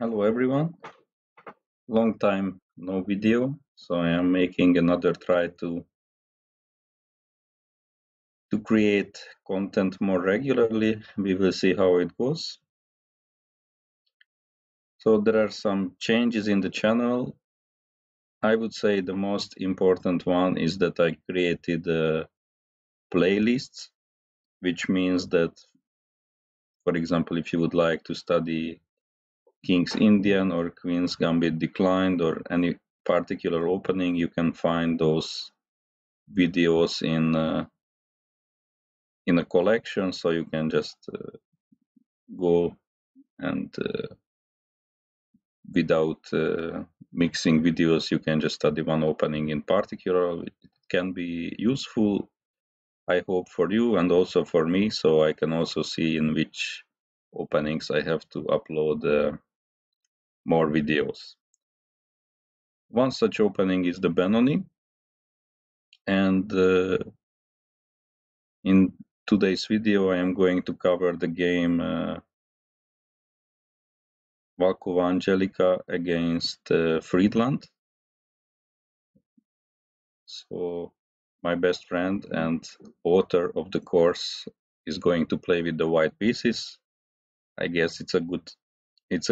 Hello everyone, long time no video, so I am making another try to create content more regularly. We will see how it goes. So there are some changes in the channel. I would say the most important one is that I created playlists, which means that, for example, if you would like to study King's Indian or Queen's Gambit Declined or any particular opening, you can find those videos in a collection, so you can just go and without mixing videos, you can just study one opening in particular. It can be useful, I hope, for you and also for me, so I can also see in which openings I have to upload more videos. One such opening is the Benoni, and in today's video I am going to cover the game Valkova Angelica against Friedland. So my best friend and author of the course is going to play with the white pieces. I guess it's a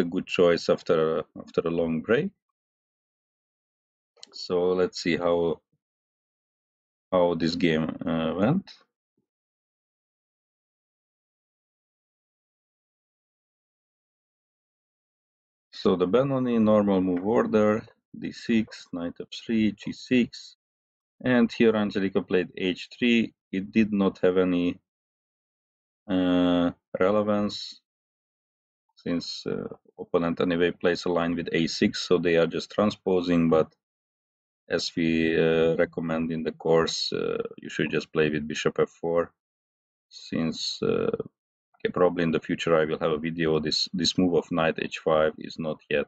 good choice after a long break. So let's see how this game went. So the Benoni normal move order, d6, knight f3, g6, and here Angelica played h3. It did not have any relevance since opponent anyway plays a line with a6, so they are just transposing, but as we recommend in the course, you should just play with bishop f4, since okay, probably in the future I will have a video. This move of knight h5 is not yet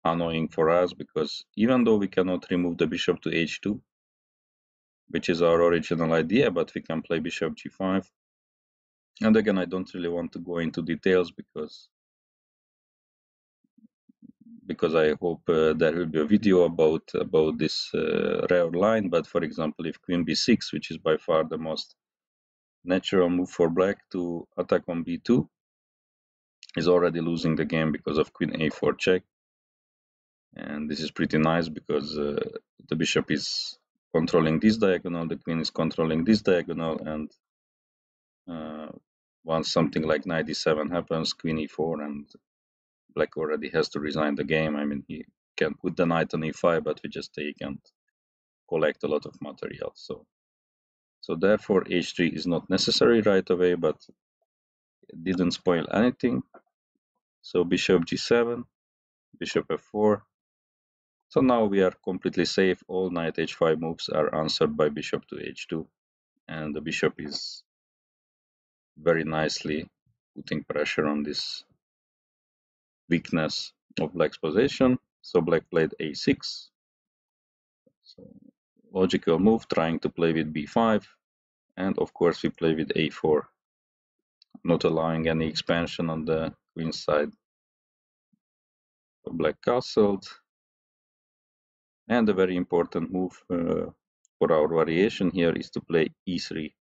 annoying for us, because even though we cannot remove the bishop to h2, which is our original idea, but we can play bishop g5. And again, I don't really want to go into details because I hope there will be a video about this rare line. But for example, if queen b6, which is by far the most natural move for black to attack on b2, is already losing the game because of queen a4 check. And this is pretty nice because the bishop is controlling this diagonal, the queen is controlling this diagonal, and once something like knight d7 happens, queen e4, and black already has to resign the game. I mean, he can put the knight on e5, but we just take and collect a lot of material. So therefore h3 is not necessary right away, but it didn't spoil anything. So bishop g7, bishop f4. So now we are completely safe. All knight h5 moves are answered by bishop to h2, and the bishop is very nicely putting pressure on this weakness of black's position. So black played a6. So logical move, trying to play with b5, and of course we play with a4, not allowing any expansion on the queen side. So black castled, and a very important move for our variation here is to play e3.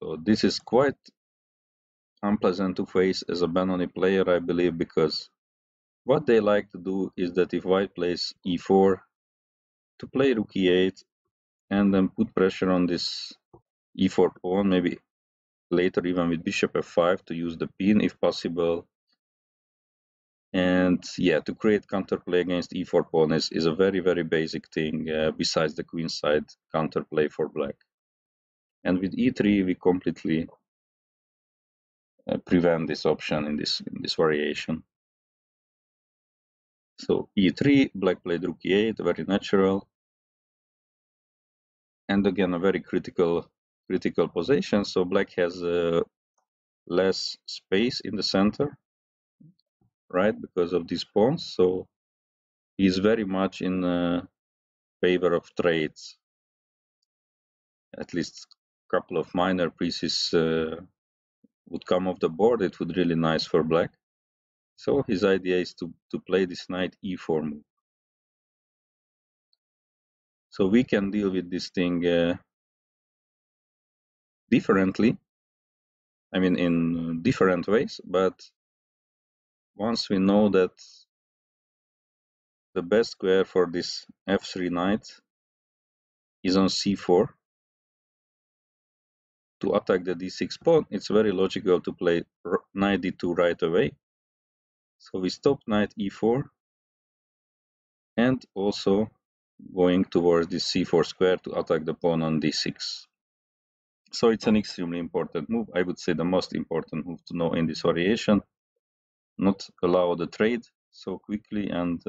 So this is quite unpleasant to face as a Benoni player, I believe, because what they like to do is that if white plays e4, to play rook e8 and then put pressure on this e4 pawn, maybe later even with bishop f5 to use the pin if possible. And yeah, to create counterplay against e4 pawn is a very, very basic thing besides the queen side counterplay for black. And with e3, we completely prevent this option in this variation. So e3, black played rook e8, very natural. And again, a very critical position. So black has less space in the center, right, because of these pawns. So he's very much in favor of trades. At least a couple of minor pieces would come off the board, it would really nice for black. So his idea is to play this knight e4 move. So we can deal with this thing differently. I mean, in different ways, but once we know that the best square for this f3 knight is on c4 to attack the d6 pawn, it's very logical to play knight d2 right away. So we stop knight e4 and also going towards this c4 square to attack the pawn on d6. So it's an extremely important move. I would say the most important move to know in this variation. Not allow the trade so quickly and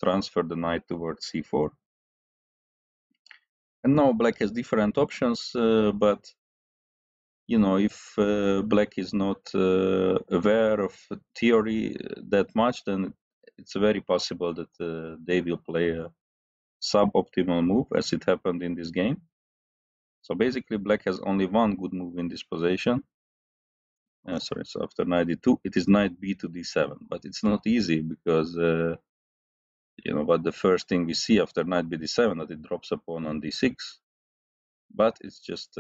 transfer the knight towards c4. And now black has different options, but you know, if black is not aware of theory that much, then it's very possible that they will play a suboptimal move, as it happened in this game. So basically, black has only one good move in this position. Sorry, so after knight d2, it is knight b to d7, but it's not easy because you know, but the first thing we see after knight b d7 that it drops a pawn on d6, but it's just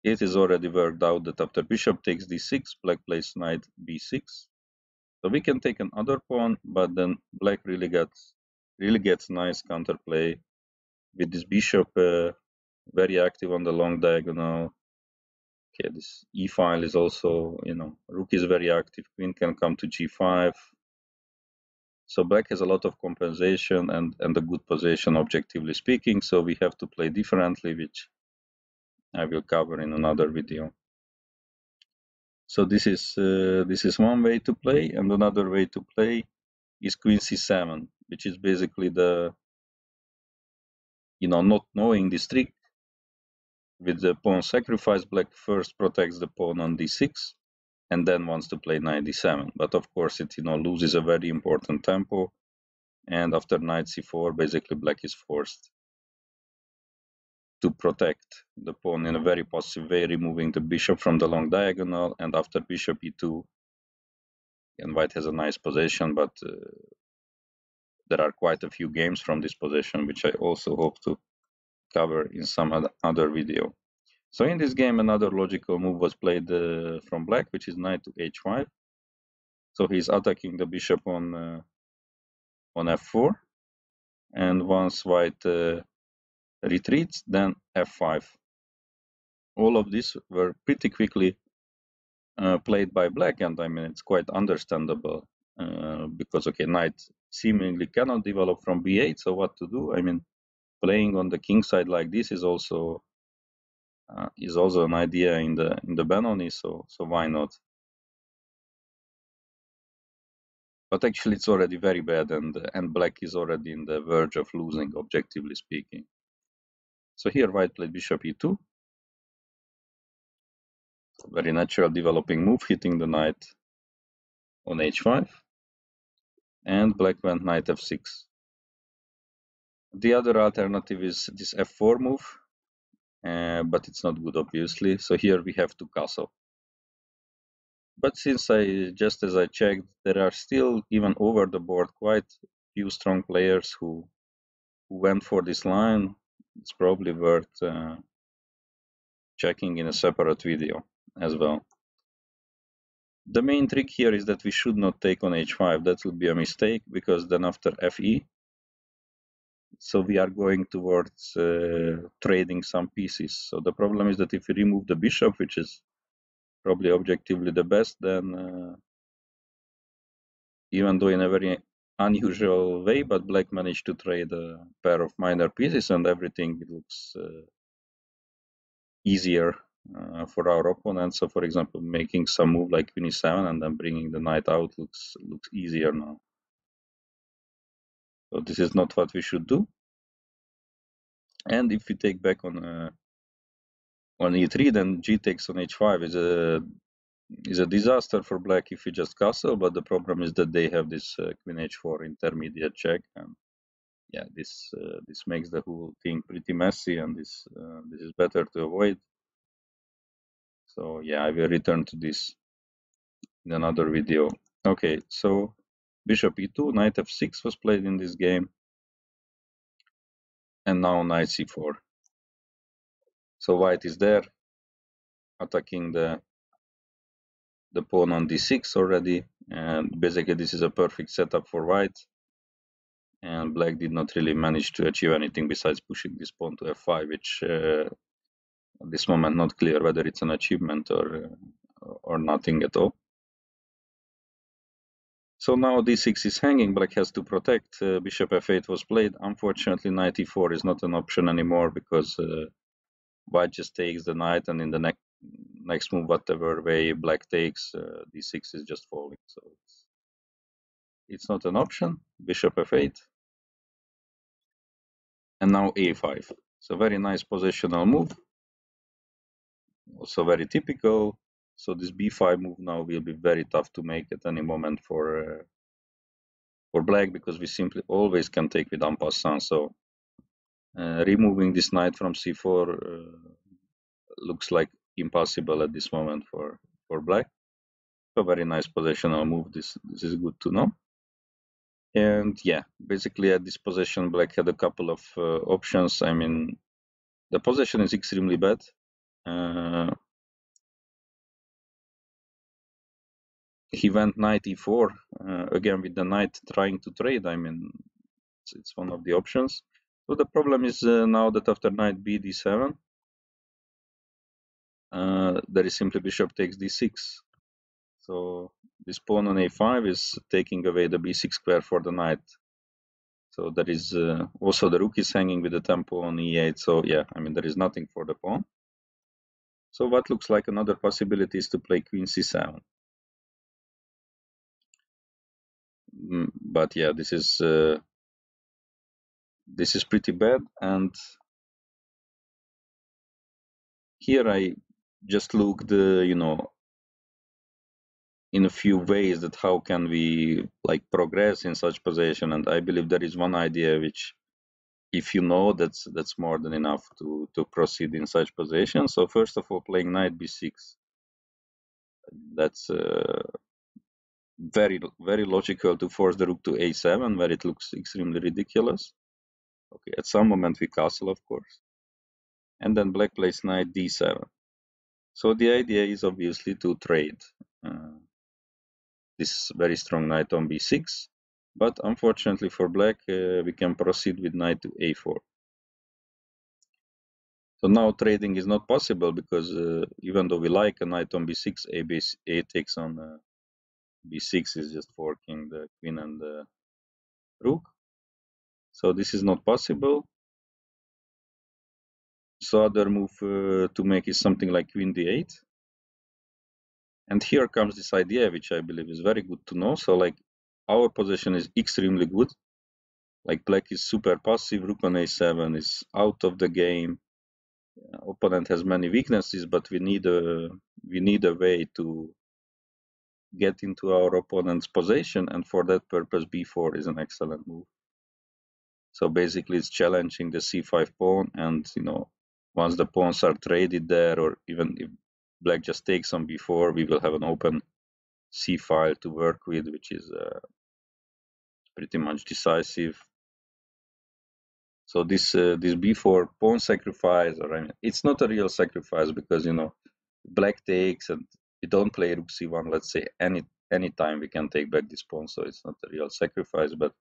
it is already worked out that after bishop takes d6, black plays knight b6. So we can take another pawn, but then black really gets nice counterplay with this bishop very active on the long diagonal. Okay, this e file is also, you know, rook is very active, queen can come to g5. So black has a lot of compensation and a good position, objectively speaking. So we have to play differently, which I will cover in another video. So this is one way to play, and another way to play is queen c7, which is basically the, you know, not knowing this trick with the pawn sacrifice. Black first protects the pawn on d6 and then wants to play knight d7, but of course it, you know, loses a very important tempo, and after knight c4 basically black is forced to protect the pawn in a very passive way, removing the bishop from the long diagonal. And after bishop e2, and white has a nice position, but there are quite a few games from this position, which I also hope to cover in some other video. So in this game, another logical move was played from black, which is knight to h5. So he's attacking the bishop on f4, and once white retreats, then f5. All of these were pretty quickly played by black, and I mean it's quite understandable because okay, knight seemingly cannot develop from b8. So what to do? I mean, playing on the king side like this is also an idea in the Benoni. So why not? But actually, it's already very bad, and black is already in the verge of losing, objectively speaking. So here, white played bishop e2. Very natural developing move, hitting the knight on h5, and black went knight f6. The other alternative is this f4 move, but it's not good, obviously. So here we have to castle. But since just as I checked, there are still, even over the board, quite few strong players who went for this line. It's probably worth checking in a separate video as well. The main trick here is that we should not take on h5. That would be a mistake, because then after fe, so we are going towards trading some pieces. So the problem is that if we remove the bishop, which is probably objectively the best, then even though in a very unusual way, but black managed to trade a pair of minor pieces, and everything looks easier for our opponent. So for example, making some move like queen e7 and then bringing the knight out looks easier now. So this is not what we should do. And if we take back on e3, then g takes on h5 is a disaster for black if we just castle. But the problem is that they have this queen h4 intermediate check, and yeah, this makes the whole thing pretty messy, and this is better to avoid. So yeah, I will return to this in another video. Okay, so bishop e2, knight f6 was played in this game, and now knight c4. So white is there, attacking the pawn on d6 already, and basically this is a perfect setup for white, and black did not really manage to achieve anything besides pushing this pawn to f5, which at this moment not clear whether it's an achievement or nothing at all. So now d6 is hanging, black has to protect, bishop f8 was played. Unfortunately, knight e4 is not an option anymore because white just takes the knight, and in the next move, whatever way black takes, d6 is just falling. So it's not an option. Bishop f8, and now a5. So very nice positional move, also very typical. So this b5 move now will be very tough to make at any moment for black, because we simply always can take with en passant. So removing this knight from c4 looks like impossible at this moment for black. A very nice positional move. This is good to know. And yeah, basically at this position, black had a couple of options. I mean, the position is extremely bad. He went knight e4 again with the knight trying to trade. I mean, it's one of the options. So the problem is now that after knight b d7, there is simply bishop takes d6. So this pawn on a5 is taking away the b6 square for the knight. So there is also the rook is hanging with the tempo on e8. So yeah, I mean, there is nothing for the pawn. So what looks like another possibility is to play queen c7. But yeah, this is pretty bad. And here I just looked, in a few ways that how can we like progress in such position. And I believe there is one idea which, if you know, that's more than enough to proceed in such position. So first of all, playing knight b6, that's very logical to force the rook to a7, where it looks extremely ridiculous. Okay, at some moment we castle, of course, and then black plays knight d7. So the idea is obviously to trade this very strong knight on b6, but unfortunately for black, we can proceed with knight to a4. So now trading is not possible because even though we like a knight on b6, a takes on b6 is just forking the queen and the rook. So this is not possible. So other move to make is something like queen d8. And here comes this idea, which I believe is very good to know. So like our position is extremely good. Like black is super passive, rook on a7 is out of the game. Opponent has many weaknesses, but we need a way to get into our opponent's position, and for that purpose b4 is an excellent move. So basically it's challenging the c5 pawn, and once the pawns are traded there, or even if black just takes on b4, we will have an open c file to work with, which is pretty much decisive. So this b4 pawn sacrifice, or I mean, it's not a real sacrifice, because black takes and we don't play rook c1. Let's say any time we can take back this pawn, so it's not a real sacrifice. But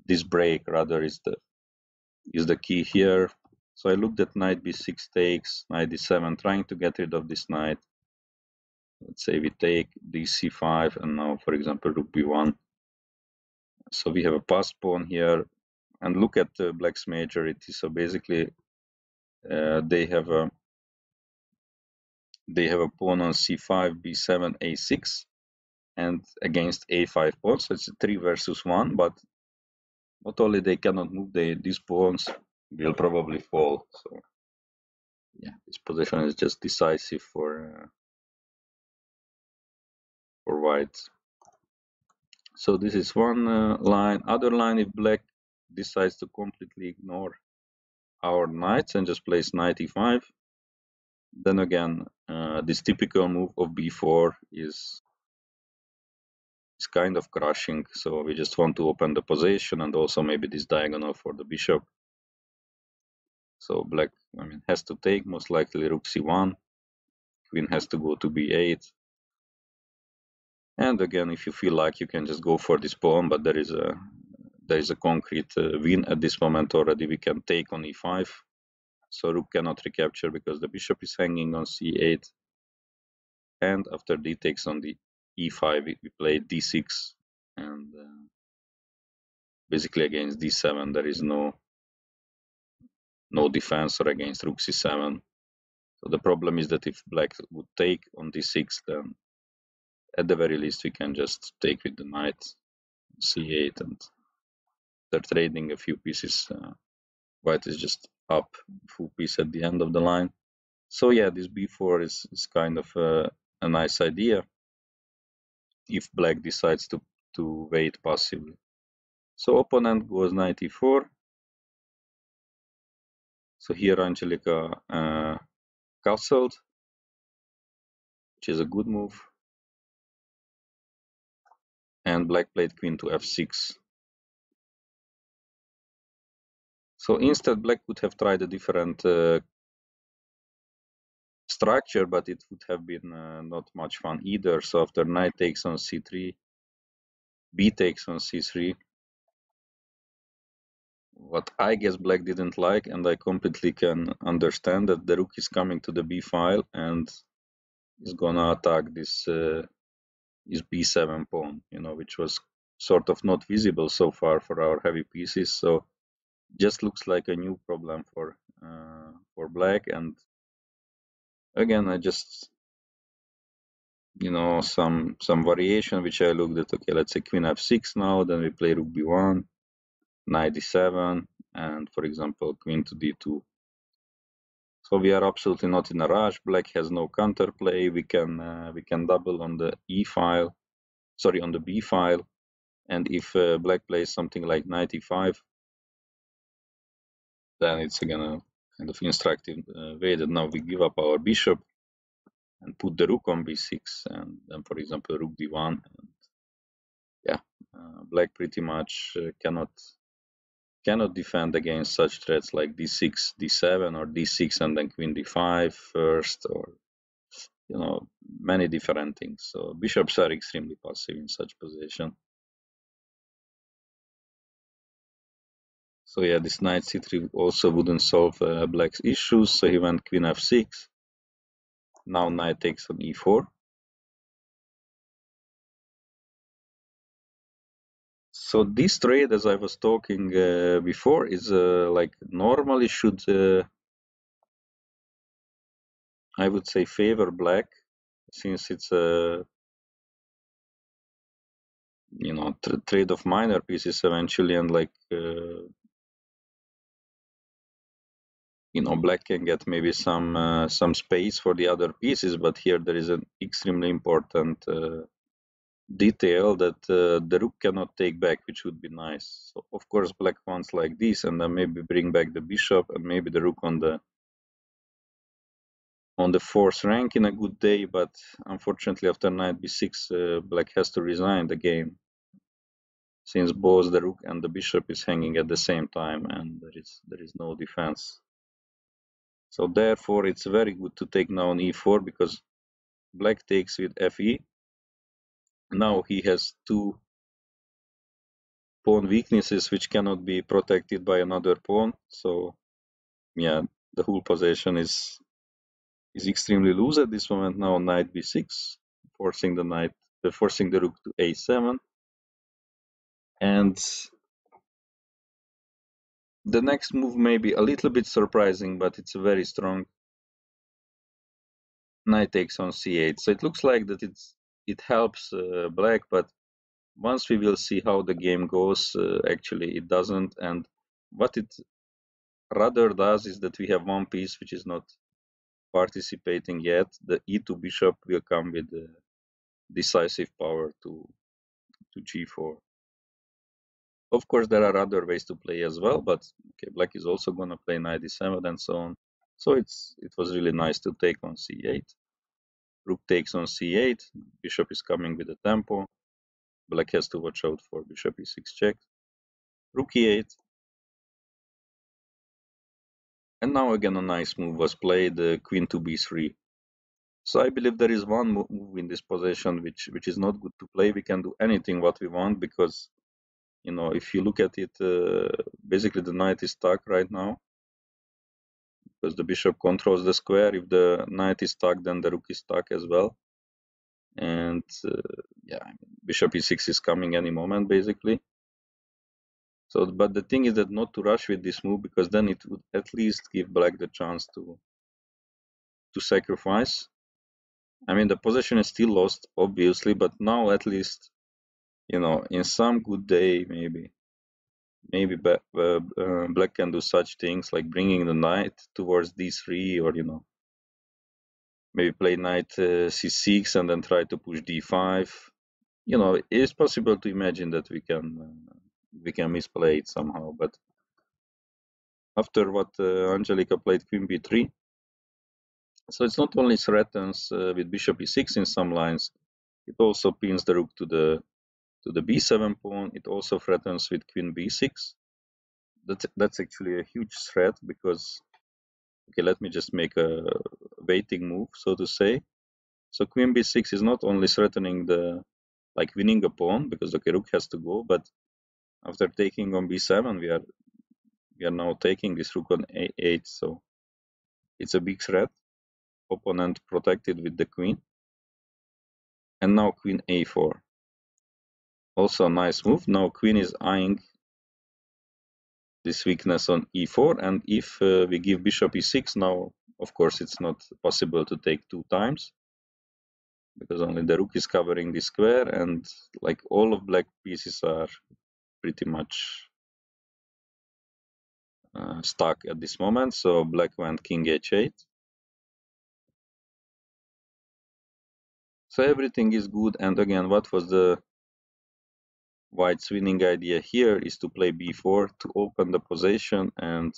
this break rather is the key here. So I looked at knight b6 takes, knight d7, trying to get rid of this knight. Let's say we take dc5, and now, for example, rook b1. So we have a passed pawn here, and look at black's majority. So basically, they have a pawn on c5, b7, a6, and against a5 pawns. So it's a 3 versus 1, but not only they cannot move, these pawns will probably fall. So yeah, this position is just decisive for white. So this is one line. Other line, if black decides to completely ignore our knights and just plays knight e5, then again This typical move of b4 is kind of crushing, so we just want to open the position and also maybe this diagonal for the bishop. So black, has to take, most likely rook c1, queen has to go to b8. And again, if you feel like, you can just go for this pawn, but there is a concrete win at this moment already. We can take on e5, so rook cannot recapture because the bishop is hanging on c8. And after d takes on the e5, we play d6, and basically against d7 there is no defense, or against rook c7. So the problem is that if black would take on d6, then at the very least we can just take with the knight c8, and they're trading a few pieces. White is just up full piece at the end of the line. So yeah, this b4 is kind of a nice idea if black decides to wait passively. So opponent goes knight e4. So here Angelica castled, which is a good move. And black played queen to f6. So instead, black could have tried a different structure, but it would have been not much fun either. So after knight takes on c3, b takes on c3, what I guess black didn't like, and I completely can understand, that the rook is coming to the b file and is gonna attack this b7 pawn, which was sort of not visible so far for our heavy pieces. So just looks like a new problem for black. And again, I just some variation which I looked at. Okay, let's say queen f6 now, then we play rook b1, knight d7, and for example queen to d2. So we are absolutely not in a rush. Black has no counterplay. We can double on the on the b file, and if black plays something like knight e5, then it's again a kind of instructive way that now we give up our bishop and put the rook on b6, and then for example rook d1. And yeah, black pretty much cannot defend against such threats like d6, d7, or d6 and then queen d5 first, or many different things. So bishops are extremely passive in such position. So yeah, this knight c3 also wouldn't solve black's issues. So he went queen f6. Now knight takes on e4. So this trade, as I was talking before, is like normally should, I would say, favor black, since it's a trade of minor pieces eventually, and like black can get maybe some space for the other pieces, but here there is an extremely important detail that the rook cannot take back, which would be nice. So of course black wants like this, and then maybe bring back the bishop and maybe the rook on the fourth rank in a good day, but unfortunately after knight b6 black has to resign the game, since both the rook and the bishop is hanging at the same time and there is no defense. So therefore it's very good to take now on e4, because black takes with fe. Now he has two pawn weaknesses which cannot be protected by another pawn. So yeah, the whole position is extremely loose at this moment. Now knight b6, forcing the rook to a7. And the next move may be a little bit surprising, but it's very strong. Knight takes on c8. So it looks like that it helps black, but once we will see how the game goes, actually it doesn't. And what it rather does is that we have one piece which is not participating yet. The e2 bishop will come with decisive power to g4. Of course, there are other ways to play as well, but okay, black is also going to play knight d7 and so on. So it was really nice to take on c8. Rook takes on c8. Bishop is coming with the tempo. Black has to watch out for bishop e6 check. Rook e8. And now again a nice move was played, queen to b3. So I believe there is one move in this position which is not good to play. We can do anything what we want because, you know, if you look at it, basically the knight is stuck right now because the bishop controls the square. If the knight is stuck, then the rook is stuck as well. And yeah, bishop e6 is coming any moment basically. So, but the thing is that not to rush with this move because then it would at least give black the chance to sacrifice. I mean, the position is still lost, obviously, but now at least, you know, in some good day, maybe black can do such things like bringing the knight towards d3, or, you know, maybe play knight c6 and then try to push d5. You know, it is possible to imagine that we can misplay it somehow, but after what Angelica played queen b3, so it's not only threatens with bishop e6 in some lines, it also pins the rook to the b7 pawn. It also threatens with queen b6. That's actually a huge threat because, okay, let me just make a waiting move, so to say. So queen b6 is not only threatening the, like, winning a pawn because, okay, rook has to go, but after taking on b7, we are now taking this rook on a8, so it's a big threat. Opponent protected with the queen. And now queen a4. Also a nice move. Now queen is eyeing this weakness on e4, and if we give bishop e6, now of course it's not possible to take two times because only the rook is covering the square, and like all of black pieces are pretty much stuck at this moment. So black went king h8. So everything is good, and again, what was the white's winning idea here is to play b4 to open the position and,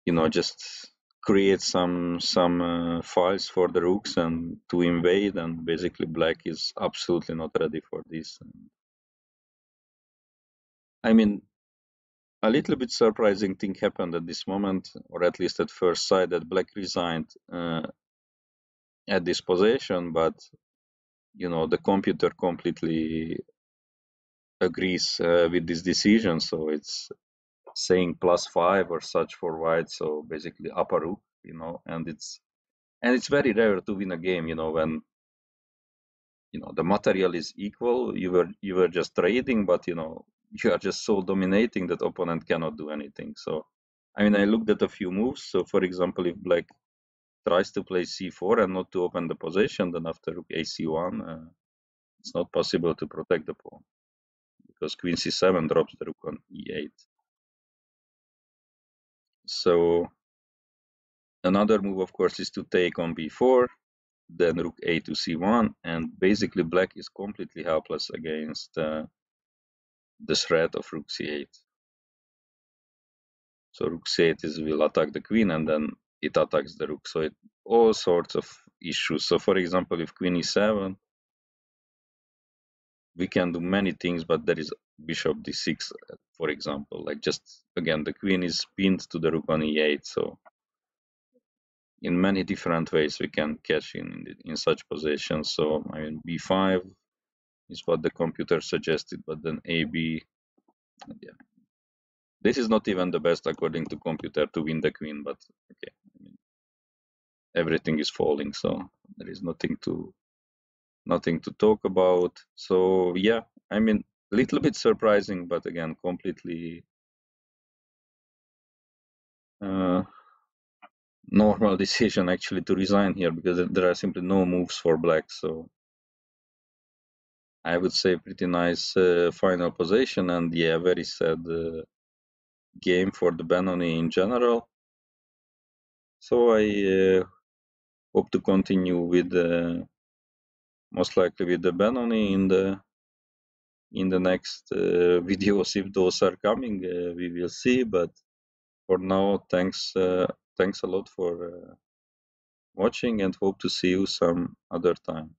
you know, just create some files for the rooks and to invade, and basically black is absolutely not ready for this. I mean, a little bit surprising thing happened at this moment, or at least at first sight, that black resigned at this position, but, you know, the computer completely agrees with this decision, so it's saying +5 or such for white, so basically upper rook, you know, and it's very rare to win a game, you know, when, you know, the material is equal, you were just trading, but, you know, you are just so dominating that opponent cannot do anything. So I mean, I looked at a few moves. So for example, if black tries to play c4 and not to open the position, then after rook ac1, it's not possible to protect the pawn because queen c7 drops the rook on e8. So another move, of course, is to take on b4, then rook a to c1, and basically black is completely helpless against the threat of rook c8. So rook c8 will attack the queen, and then it attacks the rook. So all sorts of issues. So for example, if queen e7, we can do many things, but there is bishop d6, for example. Like, just again, the queen is pinned to the rook on e8. So in many different ways we can catch in such positions. So I mean, b5 is what the computer suggested, but then ab, yeah. This is not even the best according to computer to win the queen, but okay. I mean, everything is falling, so there is nothing to talk about. So yeah, I mean, a little bit surprising, but again, completely normal decision actually to resign here because there are simply no moves for black. So I would say pretty nice final position, and yeah, very sad game for the Benoni in general. So I hope to continue with most likely with the Benoni in the next videos, if those are coming. We will see, but for now, thanks a lot watching and hope to see you some other time.